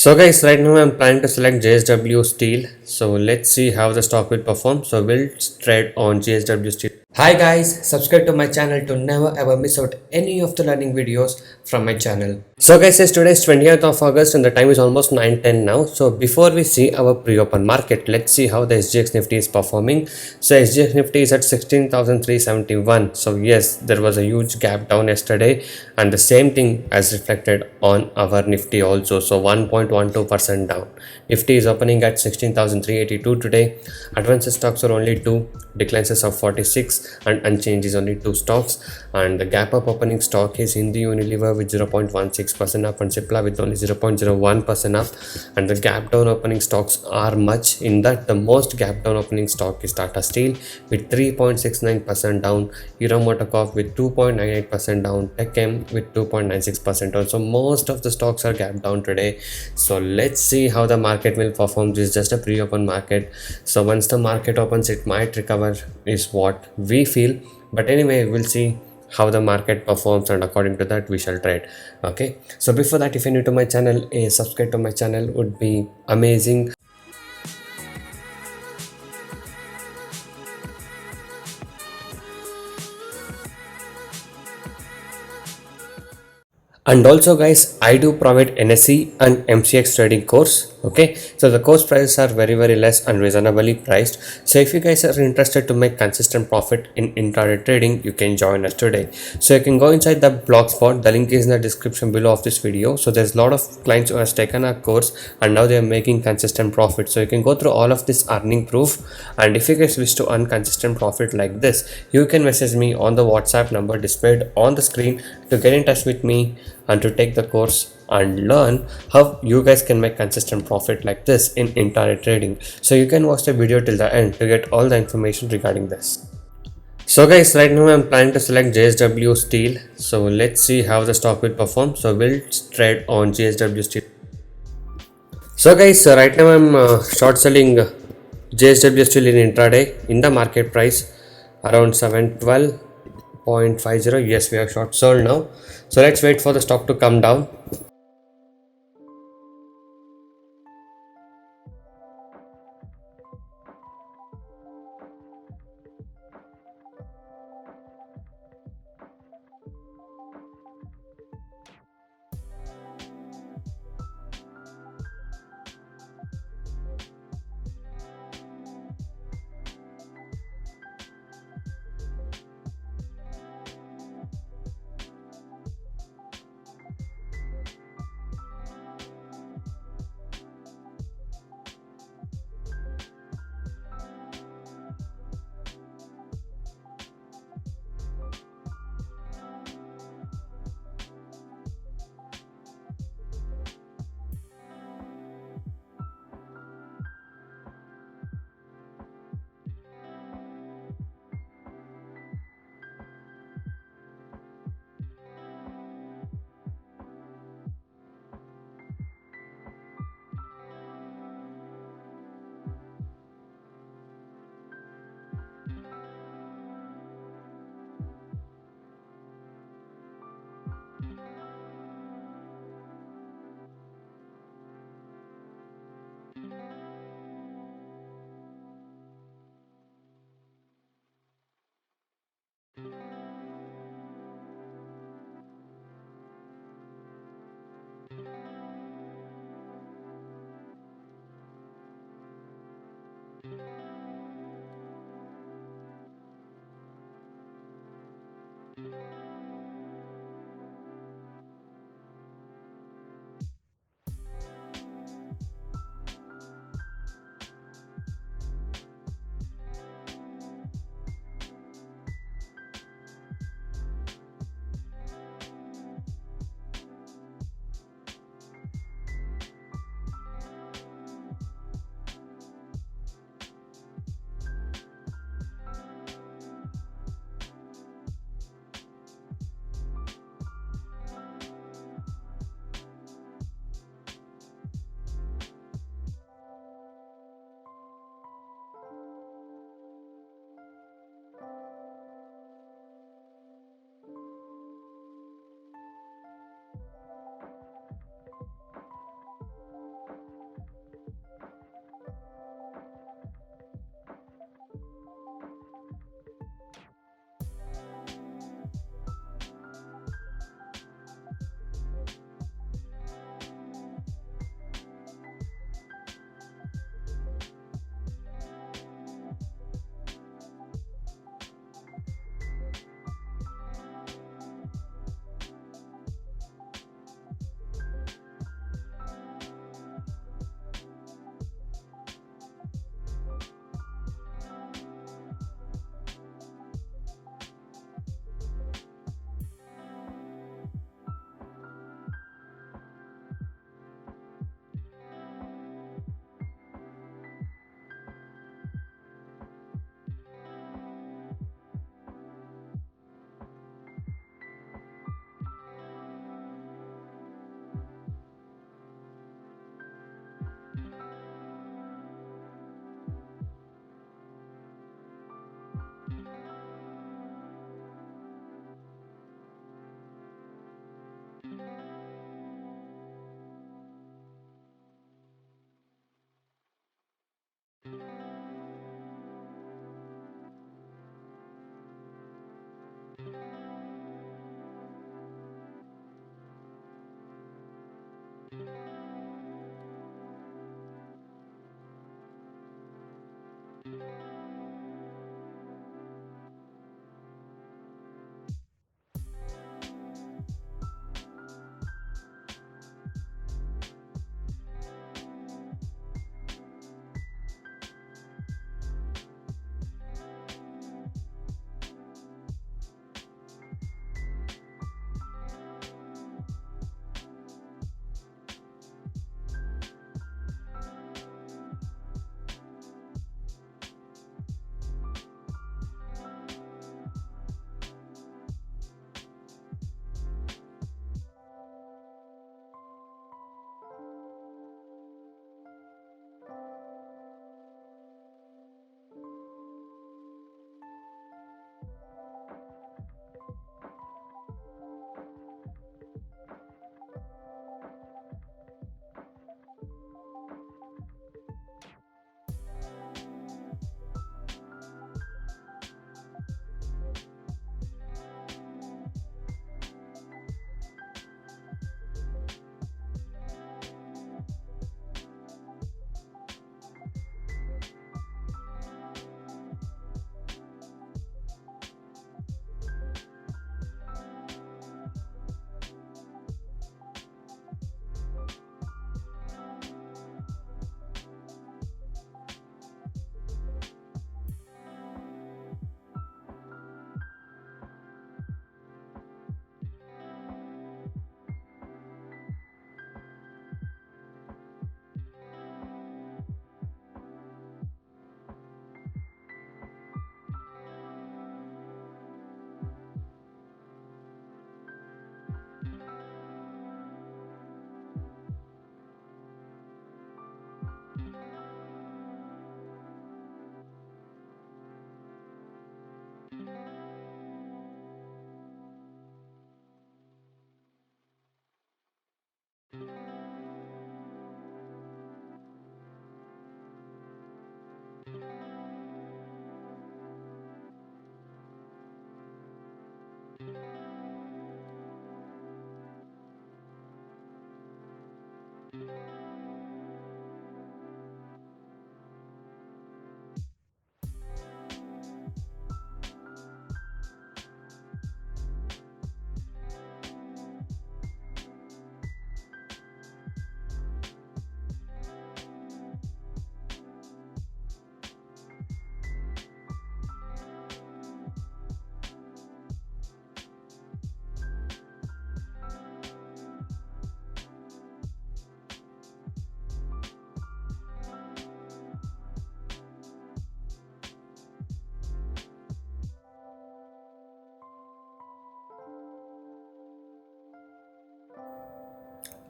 So guys, right now I'm planning to select JSW Steel. So let's see how the stock will perform. So we'll trade on JSW Steel. Hi guys, subscribe to my channel to never ever miss out any of the learning videos from my channel. So guys, yes, today is 20th of August and the time is almost 9:10 now. So before we see our pre-open market, let's see how the SGX Nifty is performing. So SGX Nifty is at 16,371. So yes, there was a huge gap down yesterday and the same thing as reflected on our Nifty also. So 1.12% down. Nifty is opening at 16,382 today. Advanced stocks are only 2, declines of 46 and unchanged is only 2 stocks. And the gap up opening stock is Hindi Unilever with 0.16% up and Cipla with only 0.01% up. And the gap down opening stocks are much. In that, the most gap down opening stock is Tata Steel with 3.69% down, Hero Motocop with 2.98% down, Tech M with 2.96% also. Most of the stocks are gap down today. So let's see how the market will perform. This is just a pre-open market. So once the market opens, it might recover is what we feel. But anyway, we'll see how the market performs and according to that we shall trade. Okay, so before that, if you're new to my channel, a subscribe to my channel would be amazing. And also guys, I do provide NSE and MCX trading course. Okay, so the course prices are very less and reasonably priced. So if you guys are interested to make consistent profit in intraday trading, you can join us today. So you can go inside the blog spot. The link is in the description below of this video. So there's a lot of clients who has taken our course and now they are making consistent profit. So you can go through all of this earning proof. And if you guys wish to earn consistent profit like this, you can message me on the WhatsApp number displayed on the screen to get in touch with me and to take the course and learn how you guys can make consistent profit like this in intraday trading. So you can watch the video till the end to get all the information regarding this. So guys, right now I'm planning to select JSW Steel. So let's see how the stock will perform. So we'll trade on JSW Steel. So guys, right now I'm short selling JSW Steel in intraday in the market price around 712.50. Yes, we are short sold now. So let's wait for the stock to come down.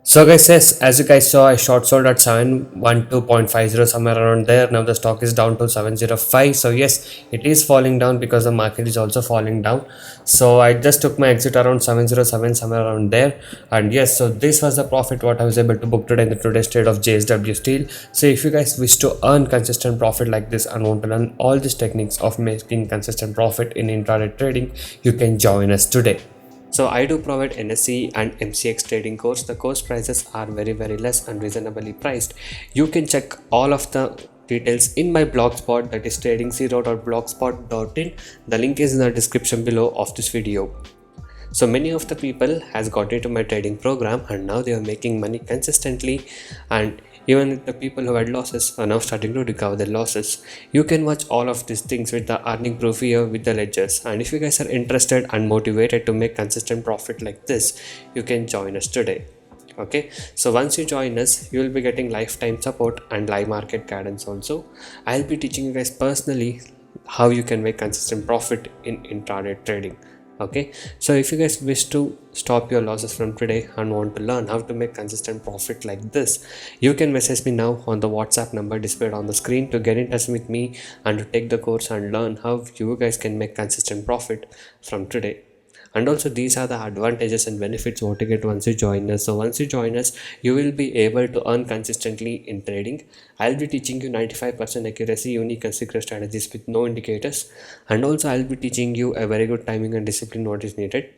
So guys, yes, as you guys saw, I short sold at 712.50 somewhere around there. Now the stock is down to 705. So yes, it is falling down because the market is also falling down. So I just took my exit around 707 somewhere around there. And yes, so this was the profit what I was able to book today in the today's trade of JSW Steel. So if you guys wish to earn consistent profit like this and want to learn all these techniques of making consistent profit in intraday trading, you can join us today. So I do provide NSE and MCX trading course. The course prices are very less and reasonably priced. You can check all of the details in my blogspot, that is trading0.blogspot.in. The link is in the description below of this video. So many of the people has got into my trading program and now they are making money consistently, and even the people who had losses are now starting to recover their losses. You can watch all of these things with the earning proof here with the ledgers, and if you guys are interested and motivated to make consistent profit like this, you can join us today. Okay, so once you join us, you will be getting lifetime support and live market guidance also. I'll be teaching you guys personally how you can make consistent profit in intraday trading. Okay, so if you guys wish to stop your losses from today and want to learn how to make consistent profit like this, you can message me now on the WhatsApp number displayed on the screen to get in touch with me and to take the course and learn how you guys can make consistent profit from today. And also these are the advantages and benefits what you get once you join us. So once you join us, you will be able to earn consistently in trading. I'll be teaching you 95% accuracy, unique and secret strategies with no indicators, and also I'll be teaching you a very good timing and discipline what is needed.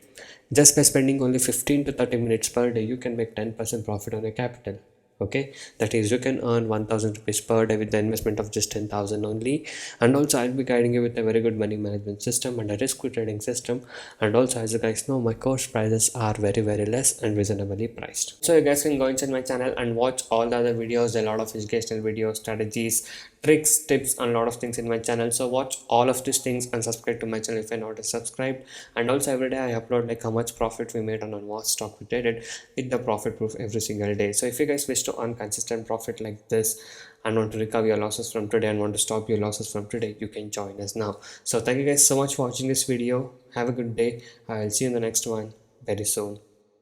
Just by spending only 15 to 30 minutes per day, you can make 10% profit on your capital. Okay, that is you can earn 1000 rupees per day with the investment of just 10,000 only. And also I'll be guiding you with a very good money management system and a risk trading system. And also, as you guys know, my course prices are very less and reasonably priced, so you guys can go inside my channel and watch all the other videos, a lot of educational videos, strategies, tricks, tips, and a lot of things in my channel. So watch all of these things and subscribe to my channel if you're not subscribed. And also every day I upload like how much profit we made on what stock we traded with the profit proof every single day. So if you guys wish to earn consistent profit like this and want to recover your losses from today and want to stop your losses from today, you can join us now. So thank you guys so much for watching this video. Have a good day. I will see you in the next one very soon.